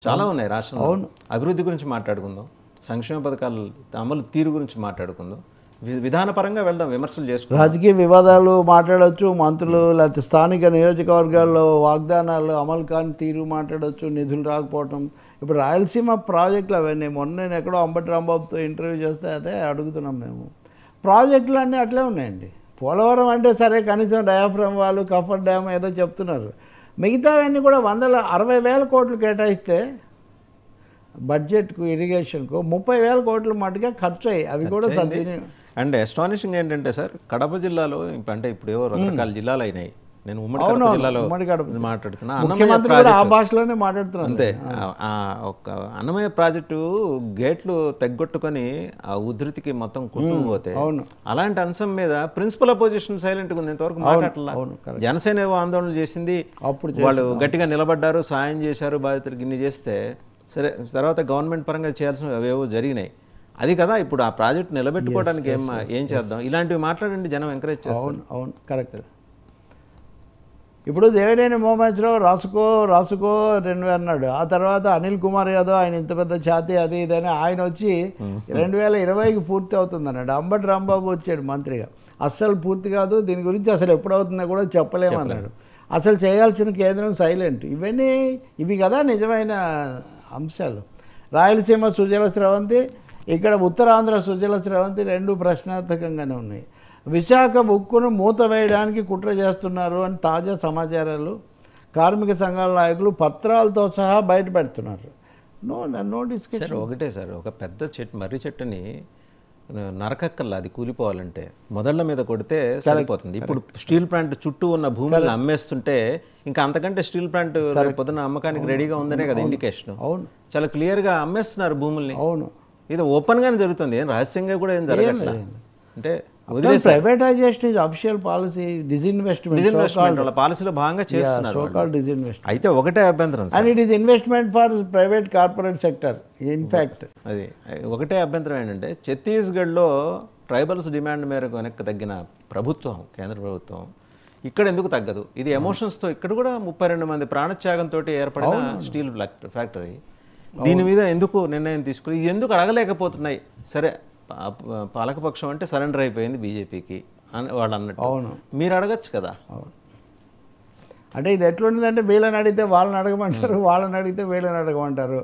చాలా ఉన్నాయి రాష్ట్రంలో. అభివృద్ధి గురించి మాట్లాడుకుందాం, సంక్షేమ పథకాల అమలు తీరు గురించి మాట్లాడుకుందాం, విధానపరంగా వెళ్దాం, విమర్శలు చేసుకుందాం. రాజకీయ వివాదాలు మాట్లాడవచ్చు, మంత్రులు లేకపోతే స్థానిక నియోజకవర్గాల్లో వాగ్దానాలు అమలు కాని తీరు మాట్లాడవచ్చు, నిధులు రాకపోవటం. ఇప్పుడు రాయలసీమ ప్రాజెక్టులు అవన్నీ మొన్న నేను ఎక్కడో అంబటి రాంబాబుతో ఇంటర్వ్యూ చేస్తే అదే అడుగుతున్నాం మేము. ప్రాజెక్టులు అన్నీ అట్లే ఉన్నాయండి. పోలవరం అంటే సరే కనీసం డయాఫ్రమ్ వాళ్ళు కఫర్ డ్యామ్ ఏదో చెప్తున్నారు. మిగతావన్నీ కూడా 60,000 కోట్లు కేటాయిస్తే బడ్జెట్కు ఇరిగేషన్కు 30,000 కోట్ల మటుగా ఖర్చు అయ్యి అవి కూడా సద్వినియోగం. అండ్ అస్టానిషింగ్ ఏంటంటే సార్, కడప జిల్లాలో అంటే ఇప్పుడు ఏవో రకరకాల జిల్లాలు అయినాయి. నేను ఉమ్మడి కడప జిల్లాలో మాట్లాడుతున్నా, ముఖ్యమంత్రి కూడా ఆ భాషలోనే మాట్లాడుతున్నాను. అంతే. ఒక అన్నమయ్య ప్రాజెక్టు గేట్లు తెగ్గొట్టుకొని ఆ ఉధృతికి మొత్తం కొట్టుకుపోతే, అలాంటి అంశం మీద ప్రిన్సిపల్ అపోజిషన్ సైలెంట్గా ఉంది, ఇంతవరకు మాట్లాడలా. జనసేన ఏవో ఆందోళన చేసింది, వాళ్ళు గట్టిగా నిలబడ్డారు, సాయం చేశారు, బాధితులకు ఇన్ని చేస్తే సరే, తర్వాత గవర్నమెంట్ పరంగా చేయాల్సినవి అవేవో జరిగినాయి. అది కదా ఇప్పుడు ఆ ప్రాజెక్ట్ నిలబెట్టుకోవడానికి ఏం చేద్దాం, ఇలాంటివి మాట్లాడండి, జనం ఎంకరేజ్ చేస్తారు. అవును, కరెక్ట్. ఇప్పుడు దేవినేని మోహన్రావు రాసుకో 2 అన్నాడు. ఆ తర్వాత అనిల్ కుమార్ యాదవ్ ఆయన ఇంత పెద్ద ఛాతీ అది ఇదని ఆయన వచ్చి 2020కి పూర్తి అవుతుంది అన్నాడు. అంబటి రాంబాబు వచ్చాడు మంత్రిగా, అస్సలు పూర్తి కాదు, దీని గురించి అసలు ఎప్పుడవుతుందో కూడా చెప్పలేమన్నాడు. అసలు చేయాల్సిన కేంద్రం సైలెంట్. ఇవి కదా నిజమైన అంశాలు. రాయలసీమ సుజల స్రవంతి, ఇక్కడ ఉత్తరాంధ్ర సుజల స్రవంతి 2 ప్రశ్నార్థకంగానే ఉన్నాయి. విశాఖ ఉక్కును మూత వేయడానికి కుట్ర చేస్తున్నారు అని తాజా సమాచారాలు కార్మిక సంఘాల నాయకులు పత్రాలతో సహా బయట పెడుతున్నారు. No discussion. ఒకటే సార్, ఒక పెద్ద మర్రి చెట్టుని నరకక్కల్లా అది కూలిపోవాలంటే మొదళ్ళ మీద కొడితే సరిపోతుంది. ఇప్పుడు స్టీల్ ప్లాంట్ చుట్టూ ఉన్న భూములను అమ్మేస్తుంటే ఇంకా అంతకంటే స్టీల్ ప్లాంట్ పొద్దున అమ్మకానికి రెడీగా ఉందనే కదా ఇండికేషన్. అవును, చాలా క్లియర్గా అమ్మేస్తున్నారు భూముల్ని. అవును, ఇది ఓపెన్గానే జరుగుతుంది, ఏం రహస్యంగా కూడా ఏం జరగట్లేదు. అంటే privatisation is official policy, disinvestment వాళ్ళ పాలసీలో భాగంగా చేస్తున్నారు. అయితే ఒకటే అభ్యంతరం, and it is investment for private corporate sector in fact. అది ఒకటే అభ్యంతరం ఏంటంటే, ఛత్తీస్గఢ్లో ట్రైబల్స్ డిమాండ్ మేరకు వెనక్కి తగ్గిన ప్రభుత్వం, కేంద్ర ప్రభుత్వం ఇక్కడ ఎందుకు తగ్గదు? ఇది ఎమోషన్స్తో ఇక్కడ కూడా 32 మంది ప్రాణత్యాగంతో ఏర్పడిన స్టీల్ ఫ్యాక్టరీ, దీని మీద ఎందుకు నిర్ణయం తీసుకుని ఇది ఎందుకు అడగలేకపోతున్నాయి? సరే, పాలకపక్షం అంటే సరెండర్ అయిపోయింది బీజేపీకి అని వాళ్ళు అన్నట్టు. అవును, మీరు అడగచ్చు కదా. అవును, అంటే ఇది ఎట్లుంటుందంటే వీళ్ళని అడిగితే వాళ్ళని అడగమంటారు, వాళ్ళని అడిగితే వీళ్ళని అడగమంటారు.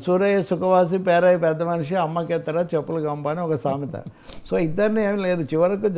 సూరయ్య సుఖవాసి పేరయ్య పెద్ద మనిషి, అమ్మకెత్తరా చెప్పులు గంప అని ఒక సామెత. సో ఇద్దరిని ఏం లేదు, చివరకు